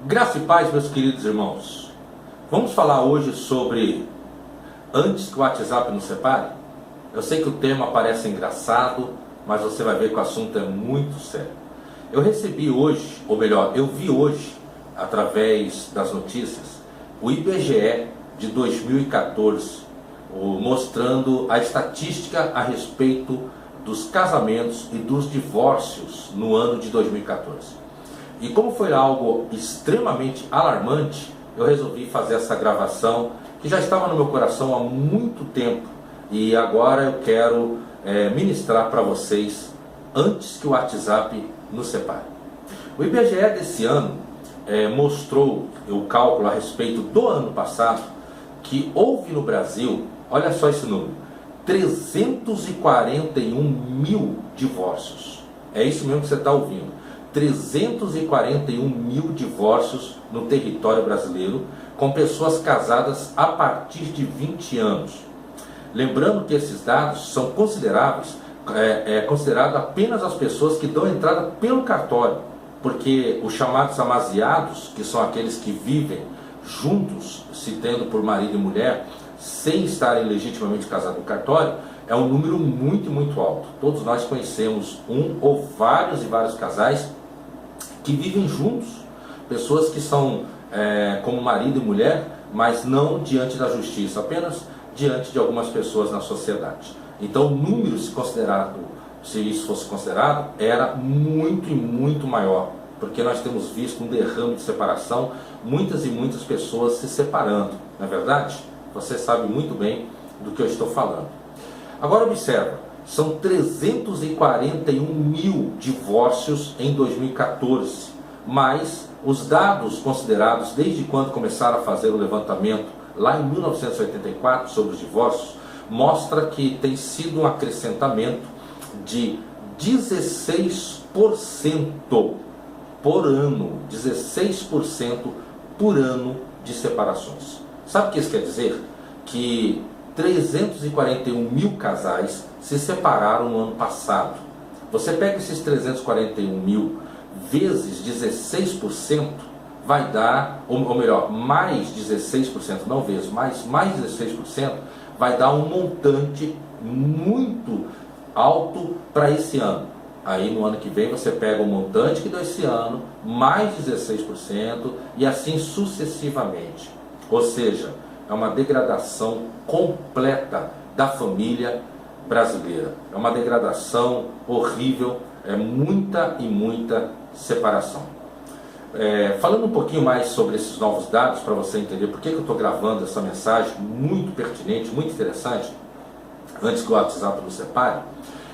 Graça e paz, meus queridos irmãos. Vamos falar hoje sobre antes que o WhatsApp nos separe? Eu sei que o tema parece engraçado, mas você vai ver que o assunto é muito sério. Eu recebi hoje, ou melhor, eu vi hoje, através das notícias, o IBGE de 2014, mostrando a estatística a respeito dos casamentos e dos divórcios no ano de 2014. E como foi algo extremamente alarmante, eu resolvi fazer essa gravação que já estava no meu coração há muito tempo e agora eu quero ministrar para vocês antes que o WhatsApp nos separe. O IBGE desse ano mostrou o cálculo a respeito do ano passado que houve no Brasil, olha só esse número, 341 mil divórcios. É isso mesmo que você está ouvindo. 341 mil divórcios no território brasileiro, com pessoas casadas a partir de 20 anos. Lembrando que esses dados são consideráveis, considerado apenas as pessoas que dão entrada pelo cartório, porque os chamados amaziados, que são aqueles que vivem juntos, se tendo por marido e mulher, sem estarem legitimamente casados no cartório, é um número muito alto. Todos nós conhecemos um ou vários e vários casais que vivem juntos, pessoas que são como marido e mulher, mas não diante da justiça, apenas diante de algumas pessoas na sociedade. Então o número, se isso fosse considerado, era muito maior, porque nós temos visto um derrame de separação, muitas e muitas pessoas se separando, não é verdade? Você sabe muito bem do que eu estou falando. Agora observa, são 341 mil divórcios em 2014, mas os dados considerados desde quando começaram a fazer o levantamento lá em 1984 sobre os divórcios, mostra que tem sido um acrescentamento de 16% por ano, 16% por ano de separações. Sabe o que isso quer dizer? Que 341 mil casais se separaram no ano passado. Você pega esses 341 mil vezes 16%, vai dar, ou melhor, mais 16%, não vezes, mais 16%, vai dar um montante muito alto para esse ano. Aí no ano que vem você pega o montante que deu esse ano, mais 16% e assim sucessivamente. Ou seja, é uma degradação completa da família brasileira. É uma degradação horrível, é muita e muita separação. Falando um pouquinho mais sobre esses novos dados, para você entender por que eu estou gravando essa mensagem muito pertinente, muito interessante, antes que o WhatsApp nos separe,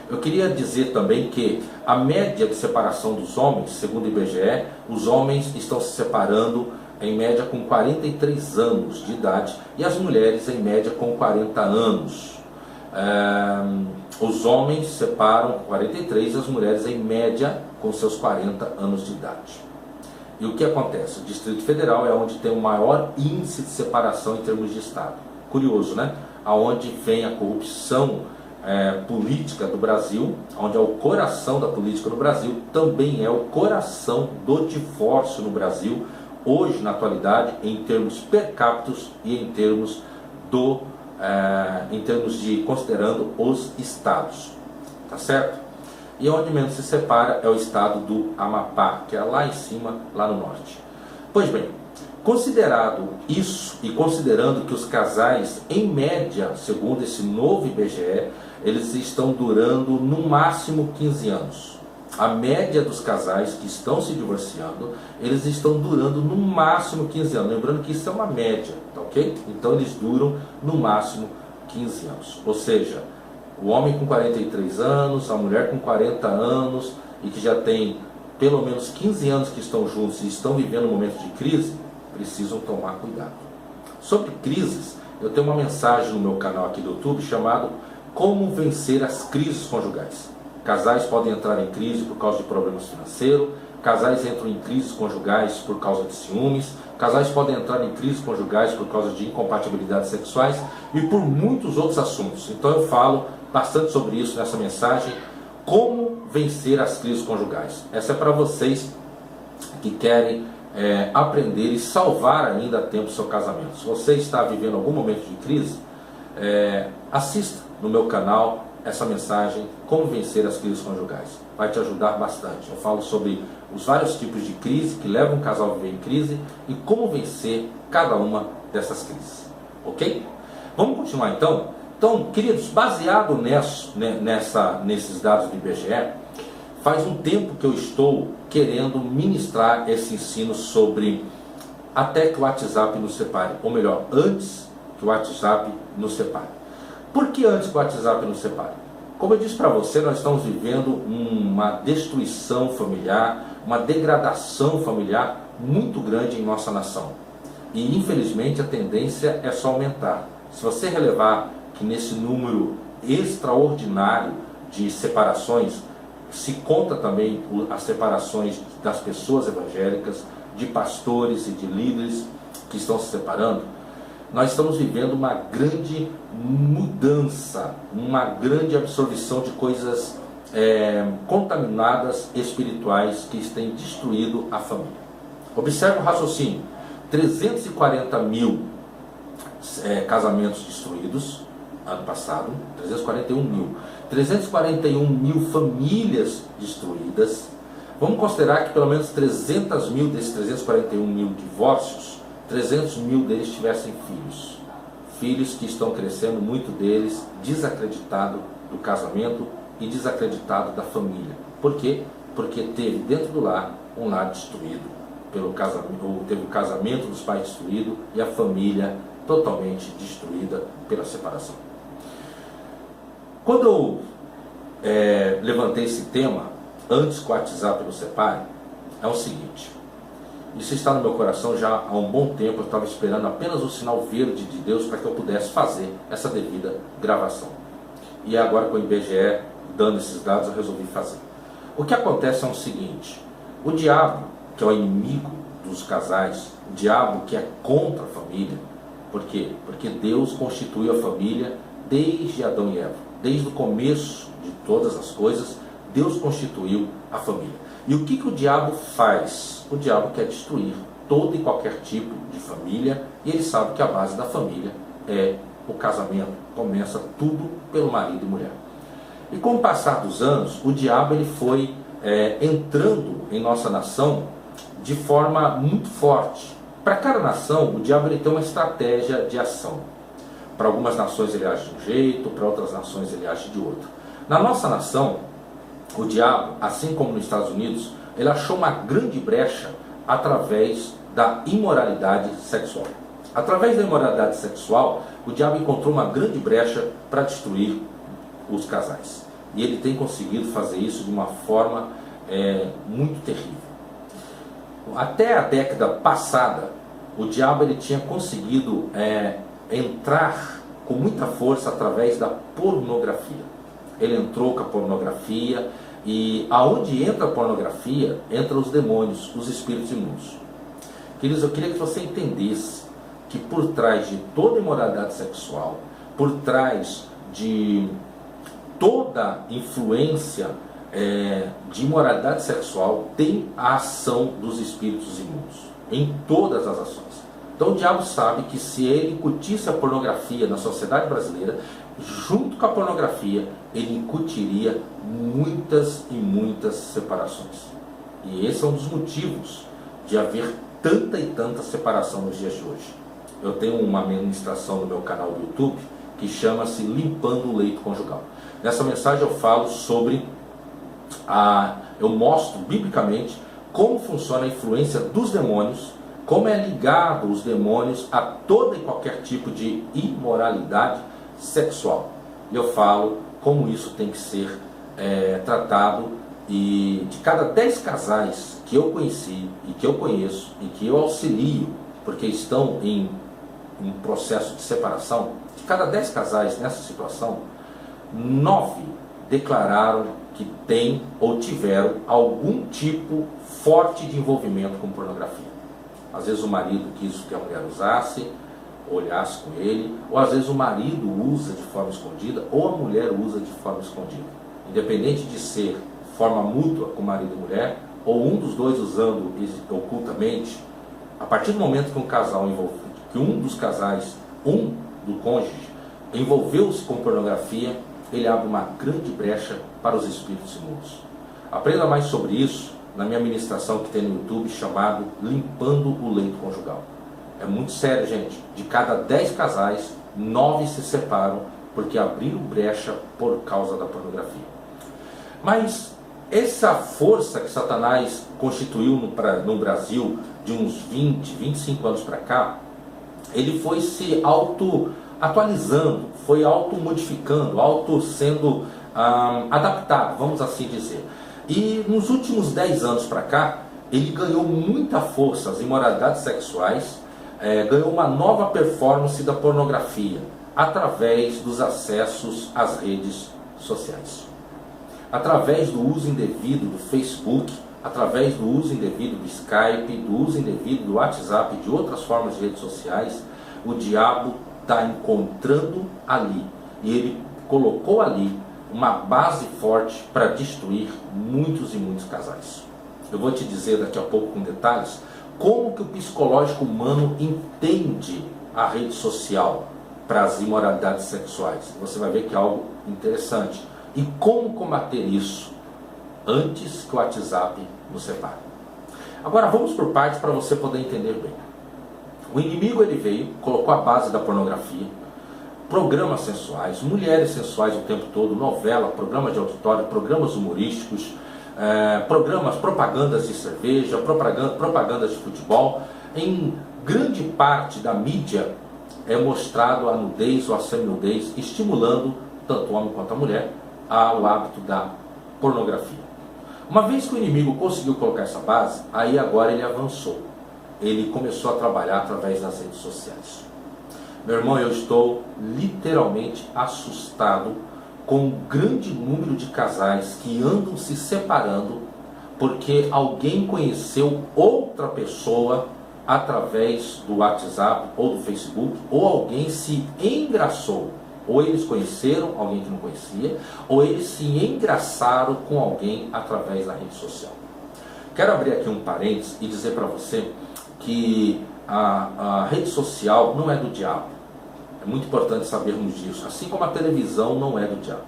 eu queria dizer também que a média de separação dos homens, segundo o IBGE, os homens estão se separando em média com 43 anos de idade e as mulheres em média com 40 anos. Os homens separam com 43 e as mulheres em média com seus 40 anos de idade. E o que acontece? O Distrito Federal é onde tem o maior índice de separação em termos de Estado. Curioso, né? Aonde vem a corrupção política do Brasil, onde é o coração da política no Brasil, também é o coração do divórcio no Brasil, hoje, na atualidade, em termos per capita e em termos de considerando os estados, tá certo? E onde menos se separa é o estado do Amapá, que é lá em cima, lá no norte. Pois bem, considerado isso e considerando que os casais, em média, segundo esse novo IBGE, eles estão durando no máximo 15 anos. A média dos casais que estão se divorciando, eles estão durando no máximo 15 anos. Lembrando que isso é uma média, tá ok? Então eles duram no máximo 15 anos. Ou seja, o homem com 43 anos, a mulher com 40 anos e que já tem pelo menos 15 anos que estão juntos e estão vivendo um momento de crise, precisam tomar cuidado. Sobre crises, eu tenho uma mensagem no meu canal aqui do YouTube chamado Como Vencer as Crises Conjugais. Casais podem entrar em crise por causa de problemas financeiros, casais entram em crises conjugais por causa de ciúmes, casais podem entrar em crises conjugais por causa de incompatibilidades sexuais e por muitos outros assuntos. Então eu falo bastante sobre isso nessa mensagem, como vencer as crises conjugais. Essa é para vocês que querem aprender e salvar ainda a tempo o seu casamento. Se você está vivendo algum momento de crise, assista no meu canal essa mensagem, Como Vencer as Crises Conjugais. Vai te ajudar bastante. Eu falo sobre os vários tipos de crise que levam um casal a viver em crise e como vencer cada uma dessas crises. Ok? Vamos continuar então? Então, queridos, baseado nesses dados do IBGE, faz um tempo que eu estou querendo ministrar esse ensino sobre até que o WhatsApp nos separe, ou melhor, antes que o WhatsApp nos separe. Por que antes que o WhatsApp nos separe? Como eu disse para você, nós estamos vivendo uma destruição familiar, uma degradação familiar muito grande em nossa nação. E infelizmente a tendência é só aumentar. Se você relevar que nesse número extraordinário de separações, se conta também as separações das pessoas evangélicas, de pastores e de líderes que estão se separando, nós estamos vivendo uma grande mudança, uma grande absorção de coisas contaminadas espirituais que têm destruído a família. Observe o raciocínio: 340 mil casamentos destruídos ano passado, 341 mil famílias destruídas. Vamos considerar que pelo menos 300 mil desses 341 mil divórcios, 300 mil deles tivessem filhos. Filhos que estão crescendo, muito deles desacreditado do casamento e desacreditado da família. Por quê? Porque teve dentro do lar um lar destruído pelo casamento, ou teve o casamento dos pais destruído e a família totalmente destruída pela separação. Quando eu levantei esse tema, antes que o WhatsApp nos separe, é o seguinte: isso está no meu coração já há um bom tempo. Eu estava esperando apenas o sinal verde de Deus para que eu pudesse fazer essa devida gravação. E agora, com o IBGE dando esses dados, eu resolvi fazer. O que acontece é o seguinte: o diabo, que é o inimigo dos casais, o diabo que é contra a família. Por quê? Porque Deus constituiu a família desde Adão e Eva. Desde o começo de todas as coisas, Deus constituiu a família. E o que o diabo faz? O diabo quer destruir todo e qualquer tipo de família, e ele sabe que a base da família é o casamento. Começa tudo pelo marido e mulher. E com o passar dos anos, o diabo ele foi entrando em nossa nação de forma muito forte. Para cada nação, o diabo ele tem uma estratégia de ação. Para algumas nações ele age de um jeito, para outras nações ele age de outro. Na nossa nação, o diabo, assim como nos Estados Unidos, ele achou uma grande brecha através da imoralidade sexual. Através da imoralidade sexual, o diabo encontrou uma grande brecha para destruir os casais. E ele tem conseguido fazer isso de uma forma muito terrível. Até a década passada, o diabo ele tinha conseguido entrar com muita força através da pornografia. Ele entrou com a pornografia, e aonde entra a pornografia, entram os demônios, os espíritos imundos. Queridos, eu queria que você entendesse que por trás de toda imoralidade sexual, por trás de toda influência de imoralidade sexual, tem a ação dos espíritos imundos, em todas as ações. Então o diabo sabe que se ele incutisse a pornografia na sociedade brasileira, junto com a pornografia, ele incutiria muitas e muitas separações. E esse é um dos motivos de haver tanta e tanta separação nos dias de hoje. Eu tenho uma ministração no meu canal do YouTube que chama-se Limpando o Leito Conjugal. Nessa mensagem eu falo sobre eu mostro biblicamente como funciona a influência dos demônios, como é ligado os demônios a todo e qualquer tipo de imoralidade sexual. Eu falo como isso tem que ser tratado, e de cada 10 casais que eu conheci e que eu conheço e que eu auxilio, porque estão em processo de separação, de cada 10 casais nessa situação, 9 declararam que têm ou tiveram algum tipo forte de envolvimento com pornografia. Às vezes o marido quis que a mulher usasse, olhasse com ele, ou às vezes o marido usa de forma escondida, ou a mulher usa de forma escondida. Independente de ser forma mútua com marido e mulher, ou um dos dois usando ocultamente, a partir do momento que um casal que um dos casais, um do cônjuge, envolveu-se com pornografia, ele abre uma grande brecha para os espíritos imundos. Aprenda mais sobre isso na minha ministração que tem no YouTube, chamado Limpando o Leito Conjugal. É muito sério, gente. De cada 10 casais, 9 se separam porque abriram brecha por causa da pornografia. Mas essa força que Satanás constituiu no Brasil de uns 20, 25 anos para cá, ele foi se auto-atualizando, foi auto-modificando, auto-sendo adaptado, vamos assim dizer. E nos últimos 10 anos para cá, ele ganhou muita força, as imoralidades sexuais, ganhou uma nova performance da pornografia, através dos acessos às redes sociais. Através do uso indevido do Facebook, através do uso indevido do Skype, do uso indevido do WhatsApp e de outras formas de redes sociais, o diabo está encontrando ali, e ele colocou ali uma base forte para destruir muitos e muitos casais. Eu vou te dizer daqui a pouco com detalhes como que o psicológico humano entende a rede social para as imoralidades sexuais. Você vai ver que é algo interessante. E como combater isso antes que o WhatsApp nos separe. Agora vamos por partes para você poder entender bem. O inimigo ele veio, colocou a base da pornografia, programas sensuais, mulheres sensuais o tempo todo, novela, programas de auditório, programas humorísticos, propagandas de cerveja, propagandas de futebol. Em grande parte da mídia é mostrado a nudez ou a seminudez, estimulando tanto o homem quanto a mulher ao hábito da pornografia. Uma vez que o inimigo conseguiu colocar essa base, aí agora ele avançou. Ele começou a trabalhar através das redes sociais. Meu irmão, eu estou literalmente assustado com o grande número de casais que andam se separando porque alguém conheceu outra pessoa através do WhatsApp ou do Facebook, ou alguém se engraçou. Ou eles conheceram alguém que não conhecia, ou eles se engraçaram com alguém através da rede social. Quero abrir aqui um parênteses e dizer para você que a rede social não é do diabo. É muito importante sabermos disso. Assim como a televisão não é do diabo.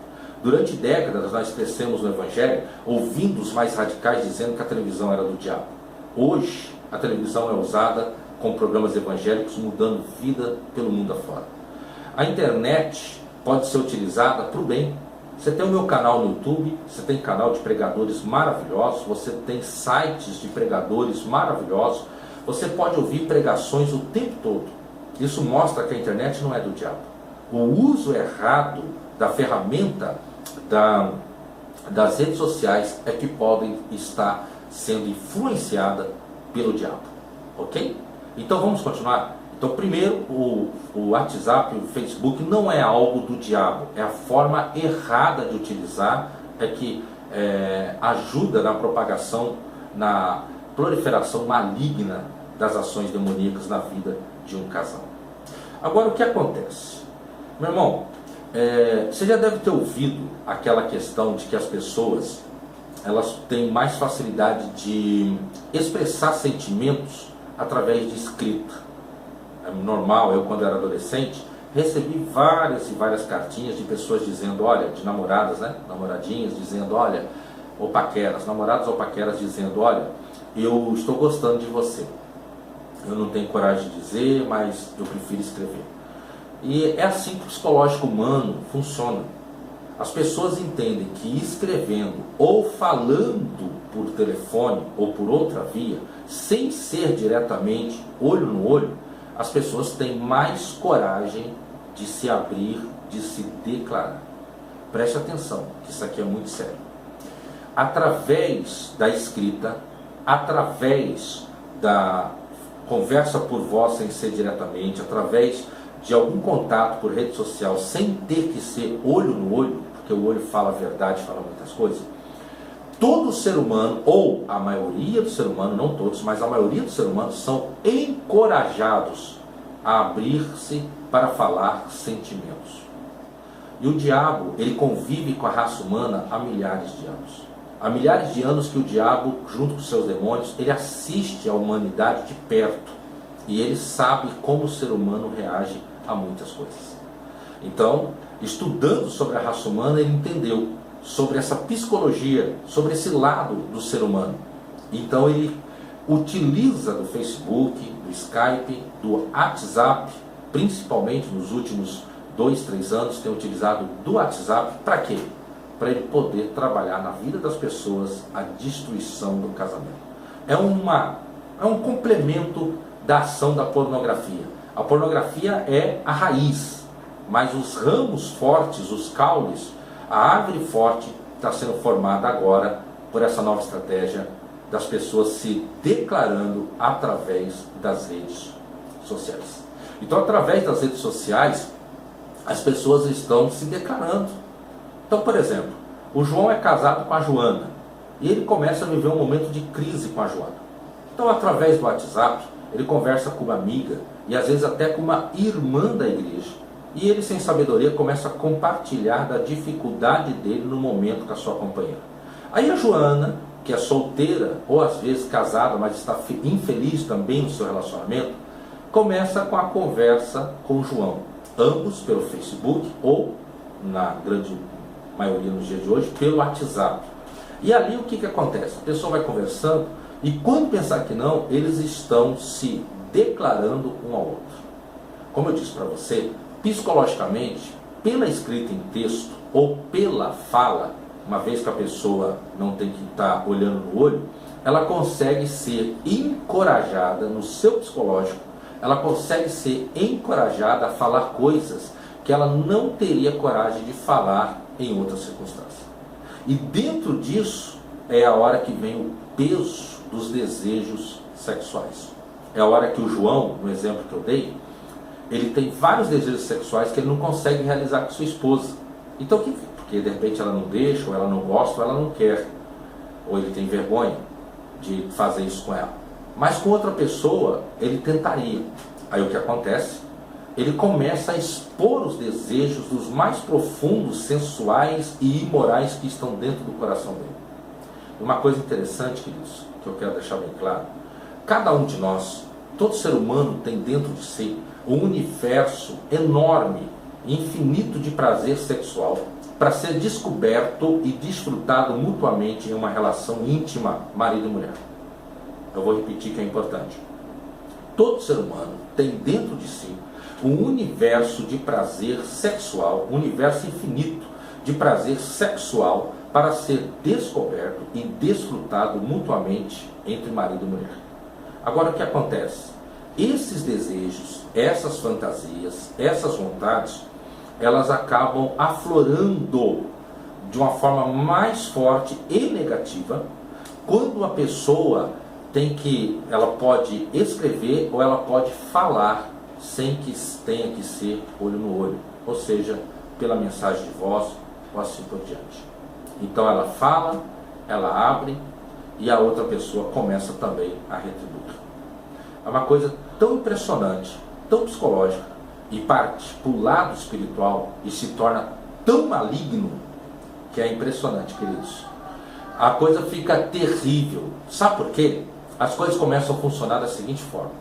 Durante décadas nós crescemos no Evangelho ouvindo os mais radicais dizendo que a televisão era do diabo. Hoje a televisão é usada com programas evangélicos mudando vida pelo mundo afora. A internet pode ser utilizada para o bem. Você tem o meu canal no YouTube, você tem canal de pregadores maravilhosos, você tem sites de pregadores maravilhosos, você pode ouvir pregações o tempo todo. Isso mostra que a internet não é do diabo. O uso errado da ferramenta das redes sociais é que podem estar sendo influenciada pelo diabo. Ok? Então vamos continuar? Então primeiro, o WhatsApp, o Facebook não é algo do diabo. É a forma errada de utilizar, é que ajuda na propagação, na proliferação maligna das ações demoníacas na vida de um casal. Agora, o que acontece? Meu irmão, você já deve ter ouvido aquela questão de que as pessoas elas têm mais facilidade de expressar sentimentos através de escrita. É normal, eu quando era adolescente, recebi várias e várias cartinhas de pessoas dizendo, olha, de namoradas, né? Namoradinhas, dizendo, olha, ou paqueras, namorados ou paqueras dizendo, olha, eu estou gostando de você. Eu não tenho coragem de dizer, mas eu prefiro escrever. E é assim que o psicológico humano funciona. As pessoas entendem que escrevendo ou falando por telefone ou por outra via, sem ser diretamente olho no olho, as pessoas têm mais coragem de se abrir, de se declarar. Preste atenção, que isso aqui é muito sério. Através da escrita, através da conversa por voz sem ser diretamente, através de algum contato por rede social, sem ter que ser olho no olho, porque o olho fala a verdade, fala muitas coisas, todo ser humano, ou a maioria do ser humano, não todos, mas a maioria do ser humano são encorajados a abrir-se para falar sentimentos. E o diabo, ele convive com a raça humana há milhares de anos. Há milhares de anos que o diabo, junto com seus demônios, ele assiste a humanidade de perto e ele sabe como o ser humano reage a muitas coisas. Então, estudando sobre a raça humana, ele entendeu sobre essa psicologia, sobre esse lado do ser humano. Então ele utiliza do Facebook, do Skype, do WhatsApp, principalmente nos últimos 2, 3 anos, tem utilizado do WhatsApp para quê? Para ele poder trabalhar na vida das pessoas a destruição do casamento. É um complemento da ação da pornografia. A pornografia é a raiz, mas os ramos fortes, os caules, a árvore forte está sendo formada agora por essa nova estratégia das pessoas se declarando através das redes sociais. Então, através das redes sociais, as pessoas estão se declarando. Então, por exemplo, o João é casado com a Joana e ele começa a viver um momento de crise com a Joana. Então, através do WhatsApp, ele conversa com uma amiga e às vezes até com uma irmã da igreja. E ele, sem sabedoria, começa a compartilhar da dificuldade dele no momento com a sua companheira. Aí a Joana, que é solteira ou às vezes casada, mas está infeliz também no seu relacionamento, começa com a conversa com o João. Ambos pelo Facebook ou, na grande maioria nos dias de hoje, pelo WhatsApp. E ali o que acontece? A pessoa vai conversando e quando pensar que não, eles estão se declarando um ao outro. Como eu disse para você, psicologicamente, pela escrita em texto ou pela fala, uma vez que a pessoa não tem que estar olhando no olho, ela consegue ser encorajada no seu psicológico, ela consegue ser encorajada a falar coisas que ela não teria coragem de falar em outras circunstâncias. E dentro disso é a hora que vem o peso dos desejos sexuais. É a hora que o João, no exemplo que eu dei, ele tem vários desejos sexuais que ele não consegue realizar com sua esposa. Então, porque de repente ela não deixa, ou ela não gosta, ou ela não quer, ou ele tem vergonha de fazer isso com ela. Mas com outra pessoa, ele tentaria. Aí o que acontece? Ele começa a expor os desejos dos mais profundos, sensuais e imorais que estão dentro do coração dele. Uma coisa interessante, queridos, que eu quero deixar bem claro: cada um de nós, todo ser humano tem dentro de si um universo enorme, infinito de prazer sexual para ser descoberto e desfrutado mutuamente em uma relação íntima, marido e mulher. Eu vou repetir que é importante. Todo ser humano tem dentro de si um universo de prazer sexual, um universo infinito de prazer sexual para ser descoberto e desfrutado mutuamente entre marido e mulher. Agora o que acontece? Esses desejos, essas fantasias, essas vontades, elas acabam aflorando de uma forma mais forte e negativa quando a pessoa ela pode escrever ou ela pode falar sem que tenha que ser olho no olho, ou seja, pela mensagem de voz ou assim por diante. Então ela fala, ela abre e a outra pessoa começa também a retribuir. É uma coisa tão impressionante, tão psicológica, e parte para o lado espiritual e se torna tão maligno que é impressionante, queridos. A coisa fica terrível. Sabe por quê? As coisas começam a funcionar da seguinte forma.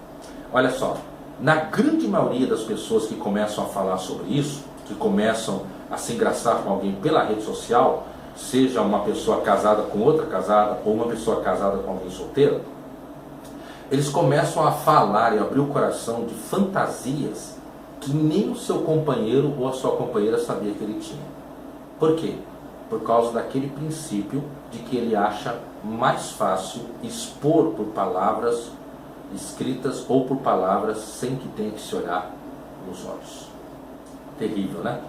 Olha só, na grande maioria das pessoas que começam a falar sobre isso, que começam a se engraçar com alguém pela rede social, seja uma pessoa casada com outra casada ou uma pessoa casada com alguém solteiro, eles começam a falar e abrir o coração de fantasias que nem o seu companheiro ou a sua companheira sabia que ele tinha. Por quê? Por causa daquele princípio de que ele acha mais fácil expor por palavras escritas ou por palavras sem que tenha que se olhar nos olhos. Terrível, né?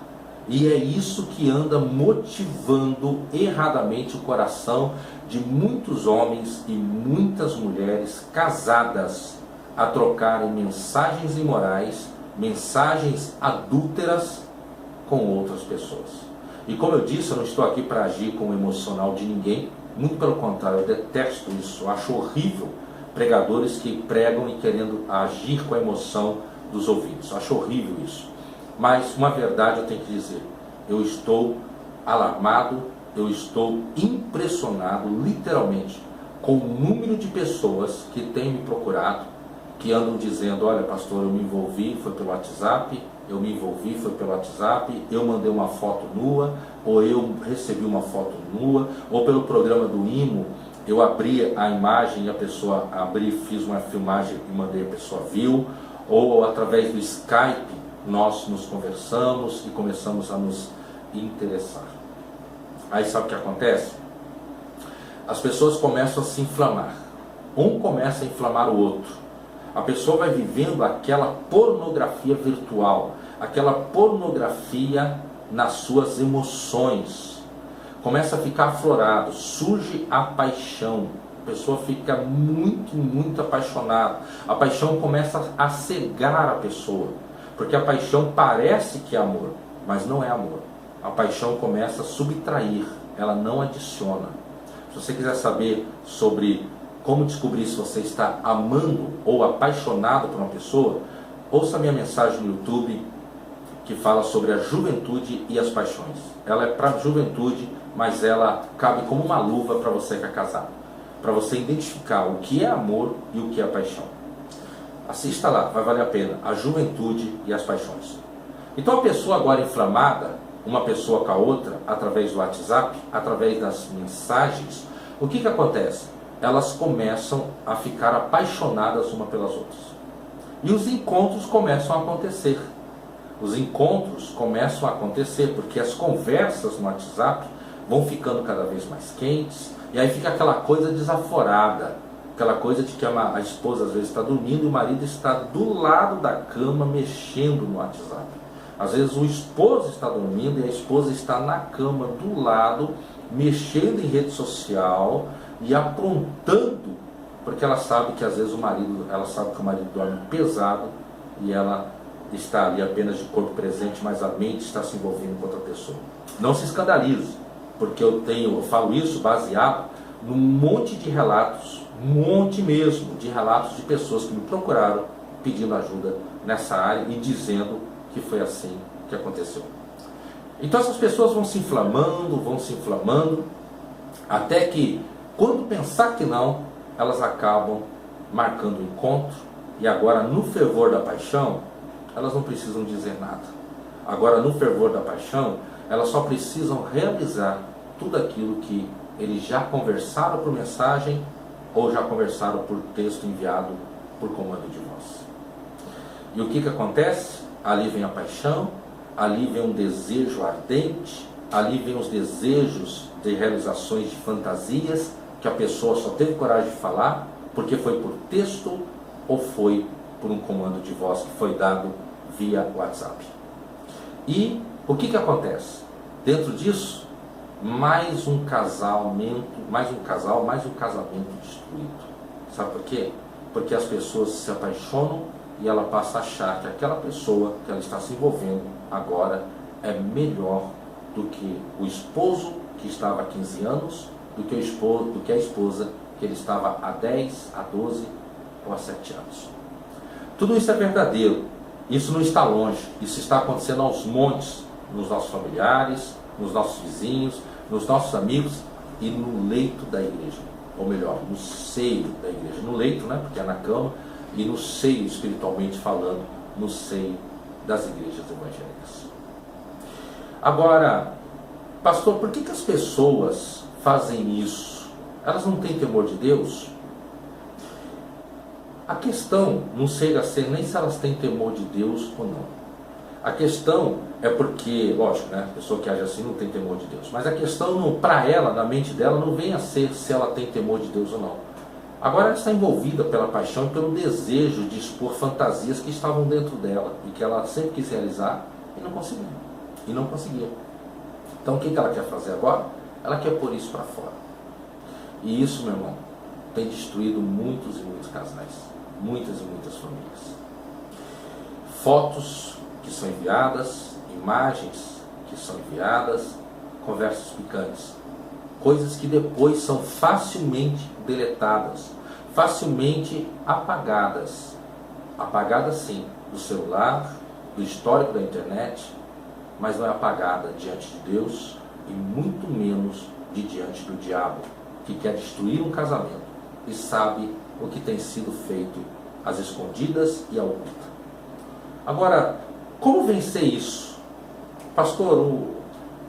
E é isso que anda motivando erradamente o coração de muitos homens e muitas mulheres casadas a trocarem mensagens imorais, mensagens adúlteras com outras pessoas. E como eu disse, eu não estou aqui para agir com o emocional de ninguém, muito pelo contrário, eu detesto isso, eu acho horrível pregadores que pregam e querendo agir com a emoção dos ouvidos, eu acho horrível isso. Mas uma verdade eu tenho que dizer: eu estou alarmado, eu estou impressionado, literalmente, com o número de pessoas que têm me procurado, que andam dizendo: olha, pastor, eu me envolvi, foi pelo WhatsApp, eu me envolvi, foi pelo WhatsApp, eu mandei uma foto nua, ou eu recebi uma foto nua, ou pelo programa do IMO, eu abri a imagem e a pessoa fiz uma filmagem e mandei, a pessoa viu, ou através do Skype nós nos conversamos e começamos a nos interessar. Aí sabe o que acontece? As pessoas começam a se inflamar. Um começa a inflamar o outro. A pessoa vai vivendo aquela pornografia virtual, aquela pornografia nas suas emoções. Começa a ficar aflorado, surge a paixão. A pessoa fica muito, muito apaixonada. A paixão começa a cegar a pessoa, porque a paixão parece que é amor, mas não é amor. A paixão começa a subtrair, ela não adiciona. Se você quiser saber sobre como descobrir se você está amando ou apaixonado por uma pessoa, ouça a minha mensagem no YouTube que fala sobre a juventude e as paixões. Ela é para a juventude, mas ela cabe como uma luva para você que é casado, para você identificar o que é amor e o que é paixão. Assista lá, vai valer a pena. A juventude e as paixões. Então a pessoa agora inflamada, uma pessoa com a outra, através do WhatsApp, através das mensagens, o que acontece? Elas começam a ficar apaixonadas uma pelas outras. E os encontros começam a acontecer. Os encontros começam a acontecer porque as conversas no WhatsApp vão ficando cada vez mais quentes, e aí fica aquela coisa desaforada, aquela coisa de que a esposa às vezes está dormindo e o marido está do lado da cama mexendo no WhatsApp. Às vezes o esposo está dormindo e a esposa está na cama do lado, mexendo em rede social e aprontando, porque ela sabe que às vezes ela sabe que o marido dorme pesado e ela está ali apenas de corpo presente, mas a mente está se envolvendo com outra pessoa. Não se escandalize, porque eu falo isso baseado num monte de relatos, um monte mesmo de relatos de pessoas que me procuraram pedindo ajuda nessa área e dizendo que foi assim que aconteceu. Então essas pessoas vão se inflamando, até que, quando pensar que não, elas acabam marcando o encontro, e agora no fervor da paixão, elas não precisam dizer nada. Agora no fervor da paixão, elas só precisam realizar tudo aquilo que eles já conversaram por mensagem ou já conversaram por texto enviado por comando de voz. E o que acontece? Ali vem a paixão, ali vem um desejo ardente, ali vem os desejos de realizações de fantasias que a pessoa só teve coragem de falar porque foi por texto ou foi por um comando de voz que foi dado via WhatsApp. E o que acontece? Dentro disso, mais um casamento destruído. Sabe por quê? Porque as pessoas se apaixonam e ela passa a achar que aquela pessoa que ela está se envolvendo agora é melhor do que o esposo que estava há 15 anos, do que a esposa que ele estava há 10, há 12 ou há 7 anos. Tudo isso é verdadeiro, isso não está longe, isso está acontecendo aos montes, nos nossos familiares, nos nossos vizinhos, nos nossos amigos e no leito da igreja, ou melhor, no seio da igreja. No leito, né, porque é na cama, e no seio, espiritualmente falando, no seio das igrejas evangélicas. Agora, pastor, por que as pessoas fazem isso? Elas não têm temor de Deus? A questão não chega a ser nem se elas têm temor de Deus ou não. A questão é porque, lógico, né, a pessoa que age assim não tem temor de Deus. Mas a questão, para ela, na mente dela, não vem a ser se ela tem temor de Deus ou não. Agora ela está envolvida pela paixão e pelo desejo de expor fantasias que estavam dentro dela e que ela sempre quis realizar e não conseguia. Então o que ela quer fazer agora? Ela quer pôr isso para fora. E isso, meu irmão, tem destruído muitos e muitos casais, muitas e muitas famílias. Fotos que são enviadas, imagens que são enviadas, conversas picantes, coisas que depois são facilmente deletadas, facilmente apagadas. Apagadas sim, do celular, do histórico da internet, mas não é apagada diante de Deus, e muito menos de diante do diabo, que quer destruir um casamento e sabe o que tem sido feito às escondidas e à oculta. Agora, como vencer isso? Pastor,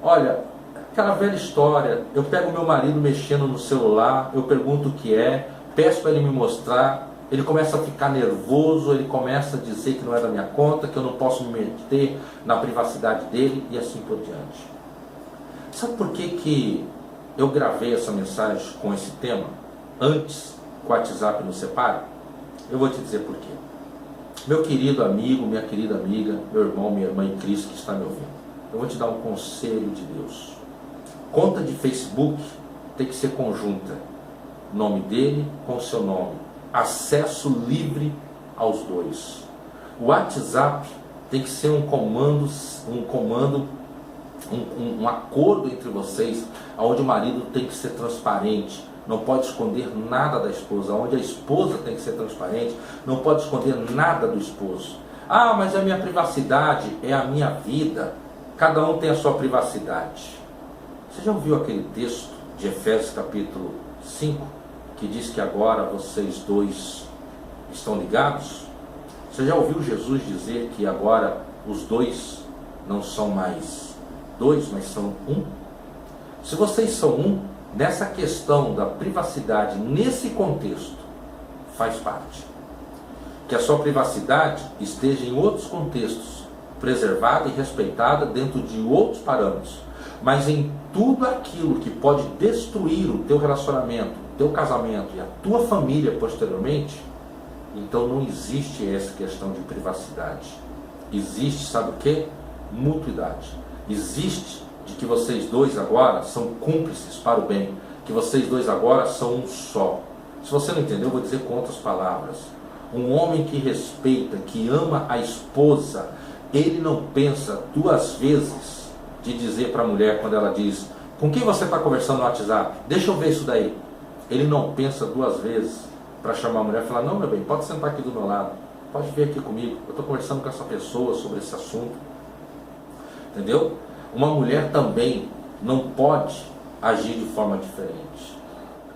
olha, aquela velha história, eu pego meu marido mexendo no celular, eu pergunto o que é, peço para ele me mostrar, ele começa a ficar nervoso, ele começa a dizer que não é da minha conta, que eu não posso me meter na privacidade dele e assim por diante. Sabe por que eu gravei essa mensagem com esse tema antes que o WhatsApp nos separe? Eu vou te dizer por quê. Meu querido amigo, minha querida amiga, meu irmão, minha irmã em Cristo que está me ouvindo, eu vou te dar um conselho de Deus. Conta de Facebook tem que ser conjunta, nome dele com o seu nome, acesso livre aos dois. O WhatsApp tem que ser um acordo entre vocês, onde o marido tem que ser transparente, não pode esconder nada da esposa, onde a esposa tem que ser transparente, não pode esconder nada do esposo. Ah, mas é a minha privacidade, é a minha vida, cada um tem a sua privacidade. Você já ouviu aquele texto de Efésios capítulo 5, que diz que agora vocês dois estão ligados? Você já ouviu Jesus dizer que agora os dois não são mais dois, mas são um? Se vocês são um, nessa questão da privacidade, nesse contexto, faz parte. Que a sua privacidade esteja em outros contextos, preservada e respeitada dentro de outros parâmetros, mas em tudo aquilo que pode destruir o teu relacionamento, o teu casamento e a tua família posteriormente, então não existe essa questão de privacidade. Existe, sabe o que? Mutuidade. Existe de que vocês dois agora são cúmplices para o bem, que vocês dois agora são um só. Se você não entendeu, eu vou dizer com outras palavras. Um homem que respeita, que ama a esposa, ele não pensa duas vezes de dizer para a mulher quando ela diz: com quem você está conversando no WhatsApp? Deixa eu ver isso daí. Ele não pensa duas vezes para chamar a mulher e falar: não, meu bem, pode sentar aqui do meu lado, pode vir aqui comigo, eu estou conversando com essa pessoa sobre esse assunto. Entendeu? Uma mulher também não pode agir de forma diferente.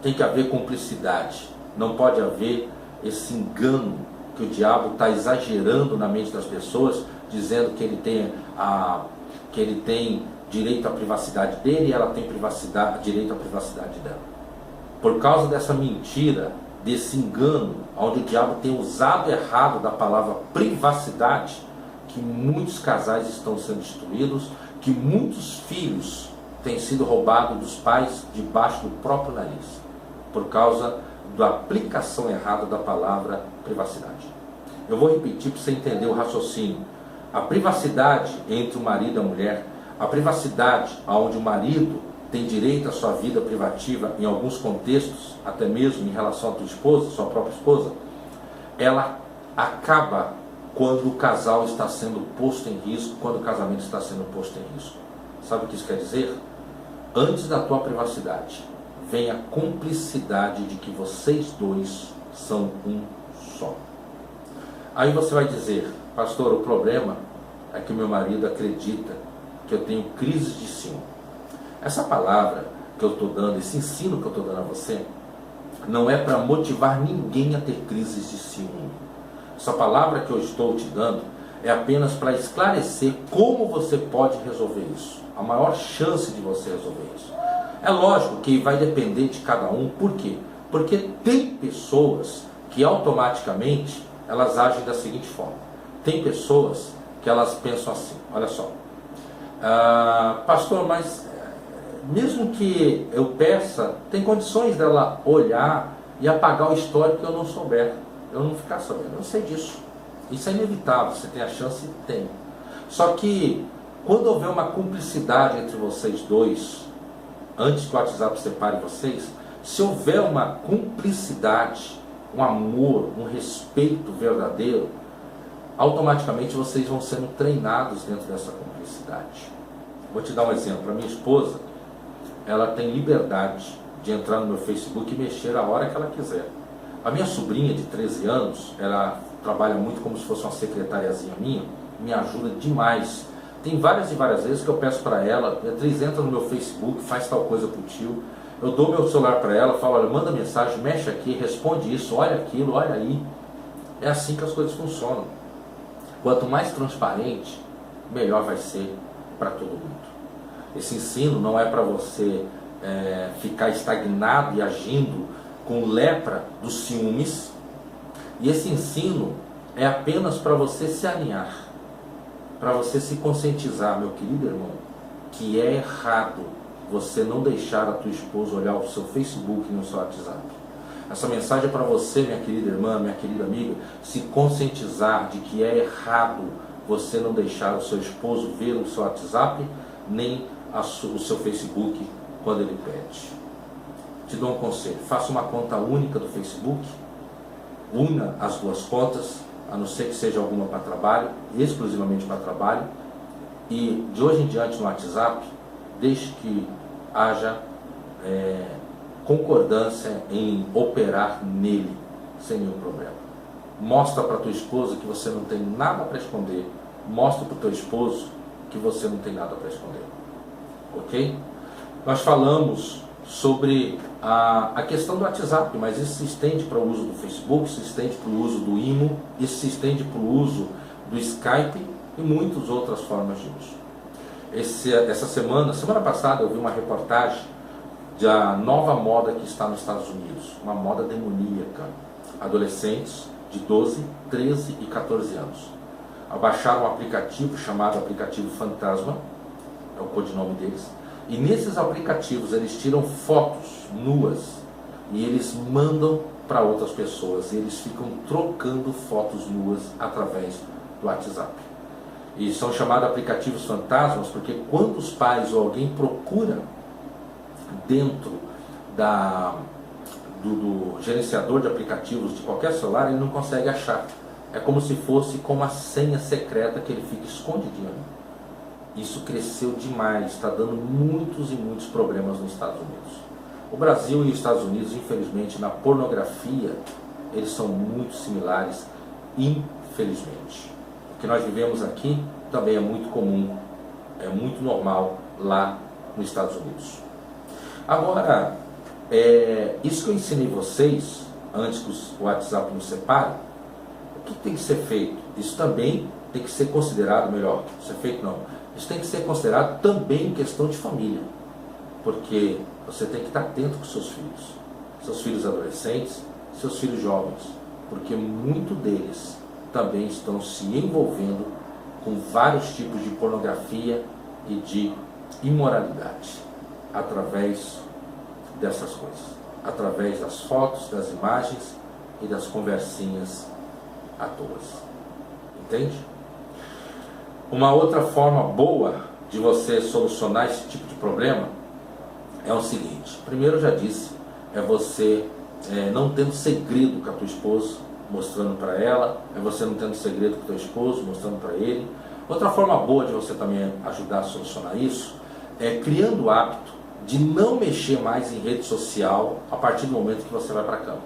Tem que haver cumplicidade. Não pode haver esse engano que o diabo está exagerando na mente das pessoas, dizendo que ele tem direito à privacidade dele e ela tem direito à privacidade dela. Por causa dessa mentira, desse engano, onde o diabo tem usado errado da palavra privacidade, que muitos casais estão sendo destruídos, que muitos filhos têm sido roubados dos pais debaixo do próprio nariz, por causa da aplicação errada da palavra privacidade. Eu vou repetir para você entender o raciocínio. A privacidade entre o marido e a mulher, a privacidade onde o marido tem direito à sua vida privativa em alguns contextos, até mesmo em relação à tua esposa, sua própria esposa, ela acaba quando o casal está sendo posto em risco, quando o casamento está sendo posto em risco. Sabe o que isso quer dizer? Antes da tua privacidade, vem a cumplicidade de que vocês dois são um só. Aí você vai dizer: pastor, o problema é que meu marido acredita que eu tenho crises de ciúme. Essa palavra que eu estou dando, esse ensino que eu estou dando a você, não é para motivar ninguém a ter crises de ciúme. Essa palavra que eu estou te dando é apenas para esclarecer como você pode resolver isso. A maior chance de você resolver isso. É lógico que vai depender de cada um. Por quê? Porque tem pessoas que automaticamente elas agem da seguinte forma. Tem pessoas que elas pensam assim: olha só, pastor, mas mesmo que eu peça, tem condições dela olhar e apagar o histórico que eu não souber, eu não ficar sabendo. Eu sei disso. Isso é inevitável. Você tem a chance? Tem. Só que quando houver uma cumplicidade entre vocês dois, antes que o WhatsApp separe vocês, se houver uma cumplicidade, um amor, um respeito verdadeiro, automaticamente vocês vão sendo treinados dentro dessa cumplicidade. Vou te dar um exemplo. A minha esposa, ela tem liberdade de entrar no meu Facebook e mexer a hora que ela quiser. A minha sobrinha de 13 anos, ela trabalha muito como se fosse uma secretariazinha minha, me ajuda demais Tem várias e várias vezes que eu peço para ela: Beatriz, entra no meu Facebook, faz tal coisa pro tio. Eu dou meu celular para ela, falo: olha, manda mensagem, mexe aqui, responde isso, olha aquilo, olha aí. É assim que as coisas funcionam. Quanto mais transparente, melhor vai ser para todo mundo. Esse ensino não é para você ficar estagnado e agindo com lepra dos ciúmes. E esse ensino é apenas para você se alinhar, para você se conscientizar, meu querido irmão, que é errado você não deixar a tua esposa olhar o seu Facebook e no seu WhatsApp. Essa mensagem é para você, minha querida irmã, minha querida amiga, se conscientizar de que é errado você não deixar o seu esposo ver o seu WhatsApp, nem o seu Facebook quando ele pede. Te dou um conselho: faça uma conta única do Facebook, una as duas contas, a não ser que seja alguma para trabalho, exclusivamente para trabalho, e de hoje em diante no WhatsApp, deixe que haja concordância em operar nele, sem nenhum problema. Mostra para tua esposa que você não tem nada para esconder, mostra para o teu esposo que você não tem nada para esconder. Ok? Nós falamos sobre a questão do WhatsApp, mas isso se estende para o uso do Facebook, se estende para o uso do IMO, isso se estende para o uso do Skype e muitas outras formas de uso. Essa semana passada, eu vi uma reportagem da nova moda que está nos Estados Unidos, uma moda demoníaca. Adolescentes de 12, 13 e 14 anos abaixaram um aplicativo chamado aplicativo Fantasma, é o codinome deles, e nesses aplicativos eles tiram fotos nuas e eles mandam para outras pessoas, e eles ficam trocando fotos nuas através do WhatsApp. E são chamados aplicativos fantasmas porque quando os pais ou alguém procura dentro do gerenciador de aplicativos de qualquer celular, ele não consegue achar. É como se fosse com uma senha secreta que ele fica escondidinho. Isso cresceu demais, está dando muitos e muitos problemas nos Estados Unidos. O Brasil e os Estados Unidos, infelizmente, na pornografia, eles são muito similares, infelizmente. O que nós vivemos aqui também é muito comum, é muito normal lá nos Estados Unidos. Agora, isso que eu ensinei vocês, antes que o WhatsApp nos separe, o que tem que ser feito? Isso também tem que ser considerado, melhor, ser feito não, isso tem que ser considerado também questão de família, porque você tem que estar atento com seus filhos adolescentes, seus filhos jovens, porque muito deles também estão se envolvendo com vários tipos de pornografia e de imoralidade, através dessas coisas, através das fotos, das imagens e das conversinhas à toa. Entende? Uma outra forma boa de você solucionar esse tipo de problema é o seguinte: primeiro, eu já disse, é você não tendo segredo com a tua esposa, mostrando para ela, é você não tendo segredo com o teu esposo, mostrando para ele. Outra forma boa de você também ajudar a solucionar isso é criando o hábito de não mexer mais em rede social a partir do momento que você vai para a cama.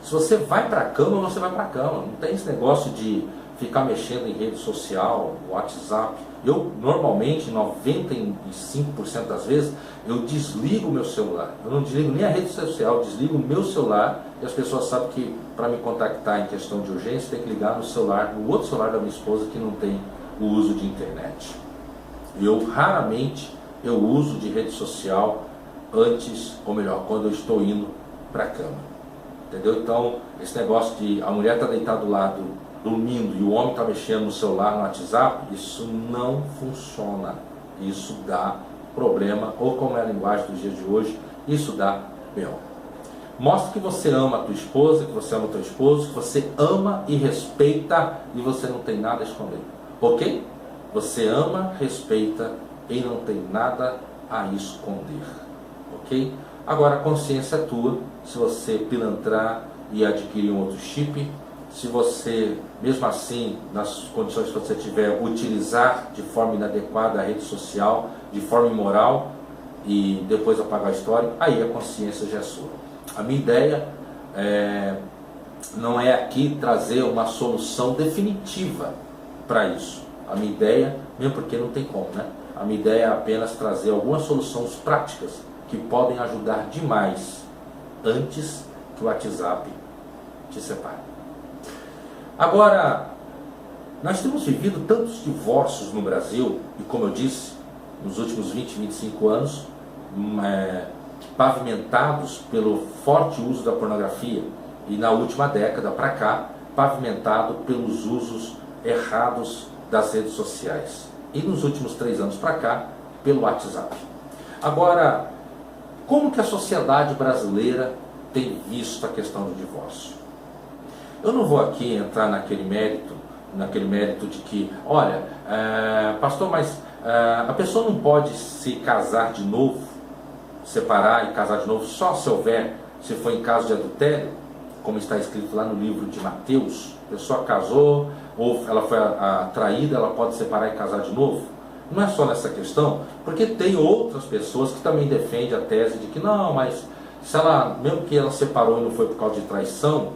Se você vai para a cama, você vai para a cama. Não tem esse negócio de ficar mexendo em rede social, WhatsApp. Eu, normalmente, 95% das vezes, eu desligo o meu celular. Eu não desligo nem a rede social, eu desligo o meu celular. E as pessoas sabem que para me contactar em questão de urgência, tem que ligar no celular, no outro celular da minha esposa, que não tem o uso de internet. Eu raramente eu uso de rede social antes, ou melhor, quando eu estou indo para a cama. Entendeu? Então, esse negócio de a mulher está deitada do lado, dormindo, e o homem está mexendo no celular, no WhatsApp, isso não funciona. Isso dá problema, ou como é a linguagem dos dias de hoje, isso dá B.O. Mostra que você ama a tua esposa, que você ama o teu esposo, que você ama e respeita e você não tem nada a esconder. Ok? Você ama, respeita e não tem nada a esconder. Ok? Agora a consciência é tua. Se você pilantrar e adquirir um outro chip, se você, mesmo assim, nas condições que você tiver, utilizar de forma inadequada a rede social, de forma imoral, e depois apagar a história, aí a consciência já é sua. A minha ideia não é aqui trazer uma solução definitiva para isso. A minha ideia, mesmo porque não tem como, né? A minha ideia é apenas trazer algumas soluções práticas que podem ajudar demais antes que o WhatsApp te separe. Agora, nós temos vivido tantos divórcios no Brasil, e como eu disse, nos últimos 20, 25 anos, pavimentados pelo forte uso da pornografia, e na última década para cá, pavimentado pelos usos errados das redes sociais. E nos últimos 3 anos para cá, pelo WhatsApp. Agora, como que a sociedade brasileira tem visto a questão do divórcio? Eu não vou aqui entrar naquele mérito de que, olha, pastor, mas a pessoa não pode se casar de novo, separar e casar de novo só se for em caso de adultério, como está escrito lá no livro de Mateus. A pessoa casou, ou ela foi traída, ela pode separar e casar de novo? Não é só nessa questão, porque tem outras pessoas que também defendem a tese de que não, mas se ela, mesmo que ela separou e não foi por causa de traição,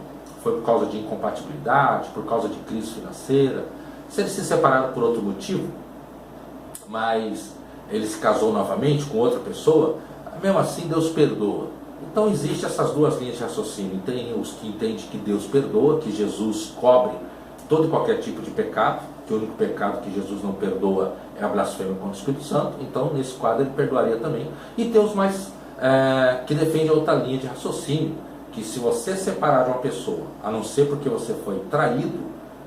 foi por causa de incompatibilidade, por causa de crise financeira, se eles se separaram por outro motivo, mas ele se casou novamente com outra pessoa, mesmo assim Deus perdoa. Então existem essas duas linhas de raciocínio. Tem os que entendem que Deus perdoa, que Jesus cobre todo e qualquer tipo de pecado, que o único pecado que Jesus não perdoa é a blasfêmia contra o Espírito Santo, então nesse quadro ele perdoaria também. E tem os mais que defendem a outra linha de raciocínio, que se você separar de uma pessoa, a não ser porque você foi traído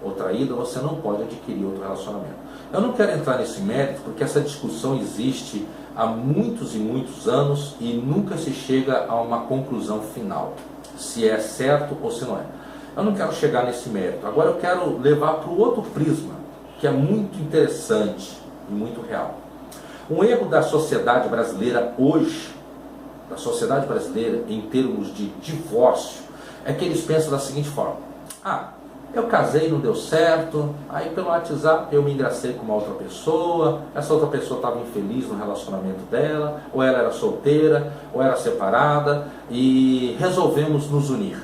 ou traída, você não pode adquirir outro relacionamento. Eu não quero entrar nesse mérito, porque essa discussão existe há muitos e muitos anos e nunca se chega a uma conclusão final, se é certo ou se não é. Eu não quero chegar nesse mérito. Agora eu quero levar para o outro prisma, que é muito interessante e muito real. Um erro da sociedade brasileira hoje, da sociedade brasileira em termos de divórcio, é que eles pensam da seguinte forma: eu casei e não deu certo, aí pelo WhatsApp eu me engracei com uma outra pessoa, essa outra pessoa estava infeliz no relacionamento dela, ou ela era solteira, ou era separada, e resolvemos nos unir.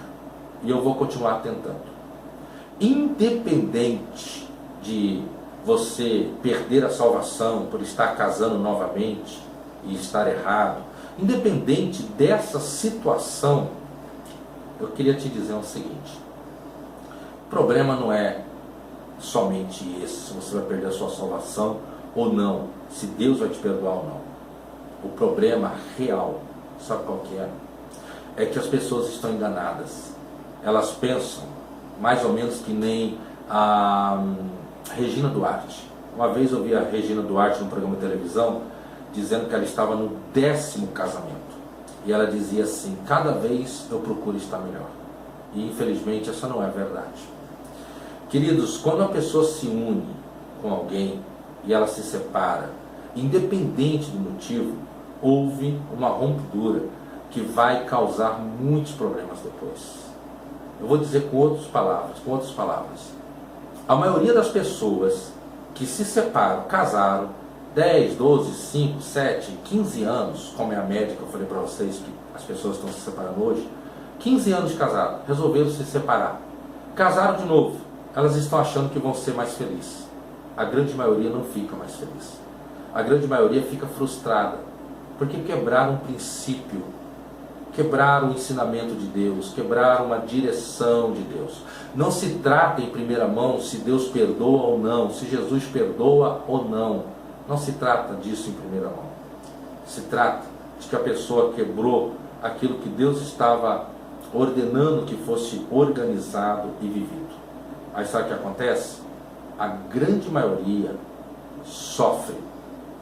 E eu vou continuar tentando. Independente de você perder a salvação por estar casando novamente e estar errado, independente dessa situação, eu queria te dizer o seguinte: o problema não é somente esse, se você vai perder a sua salvação ou não, se Deus vai te perdoar ou não. O problema real, sabe qual que é? É que as pessoas estão enganadas. Elas pensam mais ou menos que nem a Regina Duarte. Uma vez eu vi a Regina Duarte num programa de televisão dizendo que ela estava no 10º casamento. E ela dizia assim: cada vez eu procuro estar melhor. E infelizmente essa não é a verdade. Queridos, quando a pessoa se une com alguém e ela se separa, independente do motivo, houve uma ruptura que vai causar muitos problemas depois. Eu vou dizer com outras palavras. A maioria das pessoas que se separam, casaram, 10, 12, 5, 7, 15 anos, como é a média que eu falei para vocês, que as pessoas estão se separando hoje, 15 anos de casado, resolveram se separar, casaram de novo, elas estão achando que vão ser mais felizes. A grande maioria não fica mais feliz. A grande maioria fica frustrada, porque quebraram um princípio, quebraram o ensinamento de Deus, quebraram uma direção de Deus. Não se trata em primeira mão se Deus perdoa ou não, se Jesus perdoa ou não. Não se trata disso em primeira mão. Se trata de que a pessoa quebrou aquilo que Deus estava ordenando que fosse organizado e vivido. Aí sabe o que acontece? A grande maioria sofre.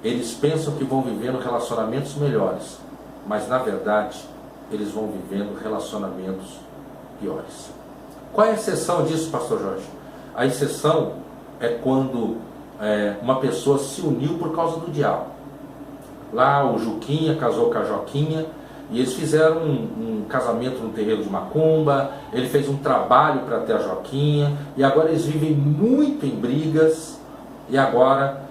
Eles pensam que vão vivendo relacionamentos melhores, mas na verdade eles vão vivendo relacionamentos piores. Qual é a exceção disso, pastor Jorge? A exceção é quando uma pessoa se uniu por causa do diabo. Lá o Juquinha casou com a Joquinha, e eles fizeram um casamento no terreiro de Macumba. Ele fez um trabalho para ter a Joquinha, e agora eles vivem muito em brigas, e agora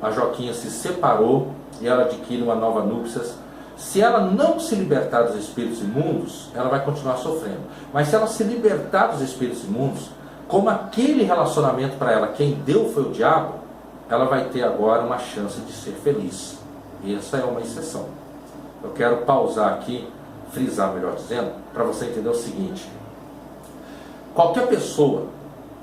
a Joquinha se separou e ela adquire uma nova núpcias. Se ela não se libertar dos espíritos imundos, ela vai continuar sofrendo. Mas se ela se libertar dos espíritos imundos, Como aquele relacionamento para ela, quem deu foi o diabo, ela vai ter agora uma chance de ser feliz. E essa é uma exceção. Eu quero pausar aqui, frisar melhor dizendo, para você entender o seguinte. Qualquer pessoa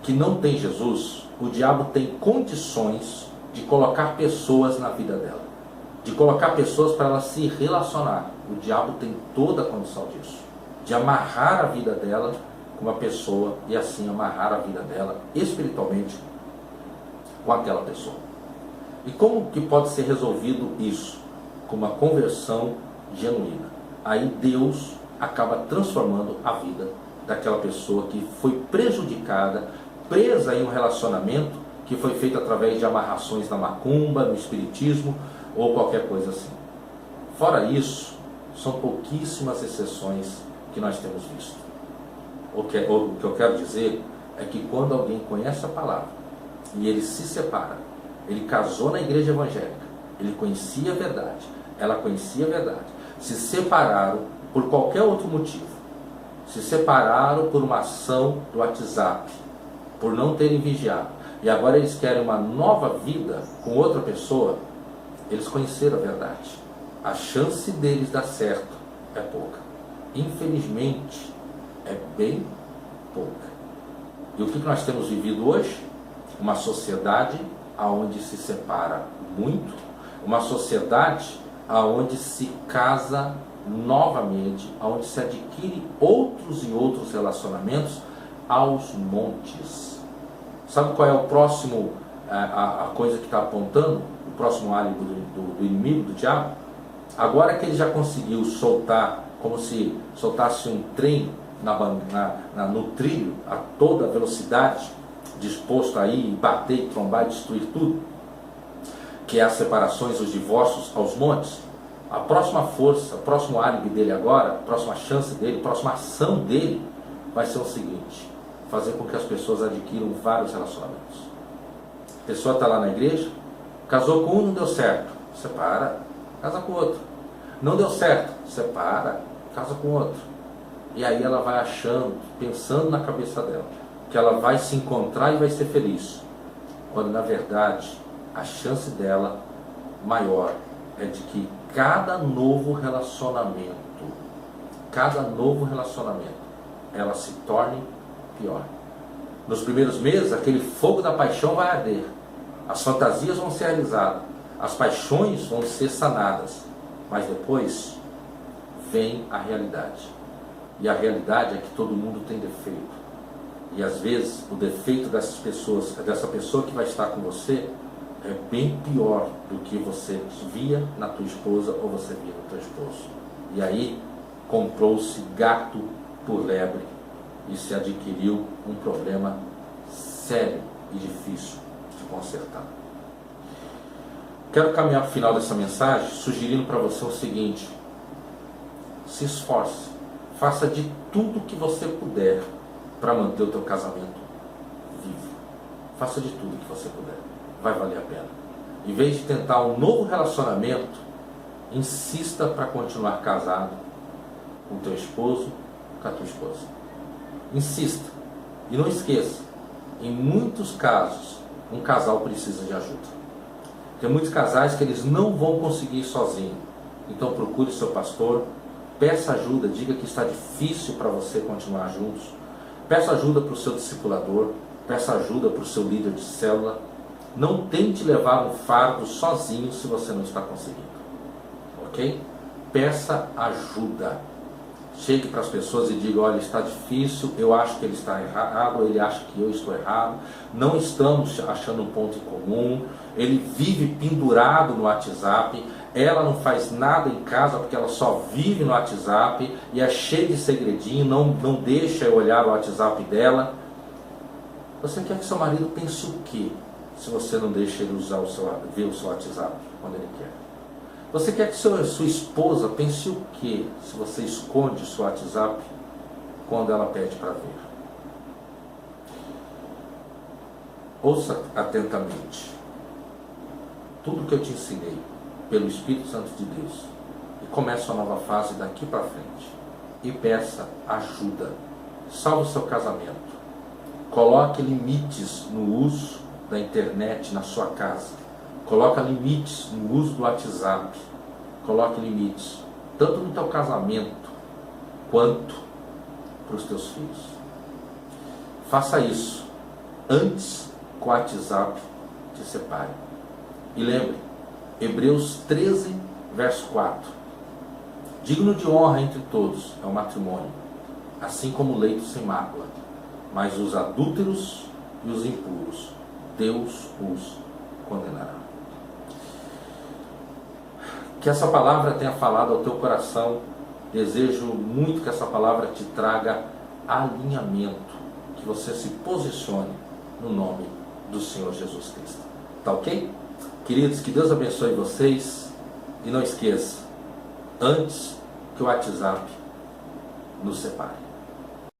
que não tem Jesus, o diabo tem condições de colocar pessoas na vida dela. De colocar pessoas para ela se relacionar. O diabo tem toda a condição disso. De amarrar a vida dela com uma pessoa e assim amarrar a vida dela espiritualmente com aquela pessoa. E como que pode ser resolvido isso? Com uma conversão genuína. Aí Deus acaba transformando a vida daquela pessoa que foi prejudicada, presa em um relacionamento que foi feito através de amarrações na macumba, no espiritismo ou qualquer coisa assim. Fora isso, são pouquíssimas exceções que nós temos visto. O que eu quero dizer é que quando alguém conhece a palavra e ele se separa, ele casou na igreja evangélica, ele conhecia a verdade, ela conhecia a verdade, se separaram por qualquer outro motivo, se separaram por uma ação do WhatsApp, por não terem vigiado, e agora eles querem uma nova vida com outra pessoa, eles conheceram a verdade. A chance deles dar certo é pouca. Infelizmente, é bem pouca. E o que nós temos vivido hoje? Uma sociedade onde se separa muito, uma sociedade onde se casa novamente, onde se adquire outros e outros relacionamentos aos montes. Sabe qual é o próximo, a coisa que está apontando? O próximo álibi do inimigo, do diabo? Agora que ele já conseguiu soltar, como se soltasse um trem no trilho, a toda velocidade, disposto a ir bater, trombar e destruir tudo, que é as separações, os divórcios aos montes, a próxima força, o próximo álibi dele agora, a próxima chance dele, a próxima ação dele vai ser o seguinte: fazer com que as pessoas adquiram vários relacionamentos. A pessoa está lá na igreja, casou com um, não deu certo, separa, casa com outro. Não deu certo, separa, casa com outro. E aí ela vai achando, pensando na cabeça dela, que ela vai se encontrar e vai ser feliz. Quando na verdade a chance dela maior é de que cada novo relacionamento, ela se torne pior. Nos primeiros meses, aquele fogo da paixão vai arder, as fantasias vão ser realizadas, as paixões vão ser sanadas, mas depois vem a realidade. E a realidade é que todo mundo tem defeito. E às vezes o defeito dessas pessoas, dessa pessoa que vai estar com você, é bem pior do que você via na tua esposa ou você via no teu esposo. E aí comprou-se gato por lebre e se adquiriu um problema sério e difícil de consertar. Quero caminhar para o final dessa mensagem sugerindo para você o seguinte: se esforce, faça de tudo que você puder para manter o teu casamento vivo. Faça de tudo que você puder, vai valer a pena. Em vez de tentar um novo relacionamento, insista para continuar casado com o teu esposo, com a tua esposa. Insista. E não esqueça, em muitos casos, um casal precisa de ajuda. Tem muitos casais que eles não vão conseguir sozinho. Então procure seu pastor, peça ajuda, diga que está difícil para você continuar juntos. Peça ajuda para o seu discipulador, peça ajuda para o seu líder de célula. Não tente levar um fardo sozinho se você não está conseguindo. Ok? Peça ajuda. Chegue para as pessoas e diga: olha, está difícil, eu acho que ele está errado, ele acha que eu estou errado, não estamos achando um ponto em comum, ele vive pendurado no WhatsApp, ela não faz nada em casa porque ela só vive no WhatsApp e é cheia de segredinho, não deixa eu olhar o WhatsApp dela. Você quer que seu marido pense o quê se você não deixa ele ver o seu WhatsApp quando ele quer? Você quer que sua esposa pense o quê se você esconde o seu WhatsApp quando ela pede para ver? Ouça atentamente tudo que eu te ensinei pelo Espírito Santo de Deus e comece uma nova fase daqui para frente. E peça ajuda. Salve o seu casamento. Coloque limites no uso da internet na sua casa. Coloque limites no uso do WhatsApp. Coloque limites, tanto no teu casamento, quanto para os teus filhos. Faça isso antes que o WhatsApp te separe. E lembre, Hebreus 13, verso 4. Digno de honra entre todos é o matrimônio, assim como o leito sem mácula. Mas os adúlteros e os impuros, Deus os condenará. Que essa palavra tenha falado ao teu coração. Desejo muito que essa palavra te traga alinhamento, que você se posicione no nome do Senhor Jesus Cristo. Tá ok? Queridos, que Deus abençoe vocês. E não esqueça, antes que o WhatsApp nos separe.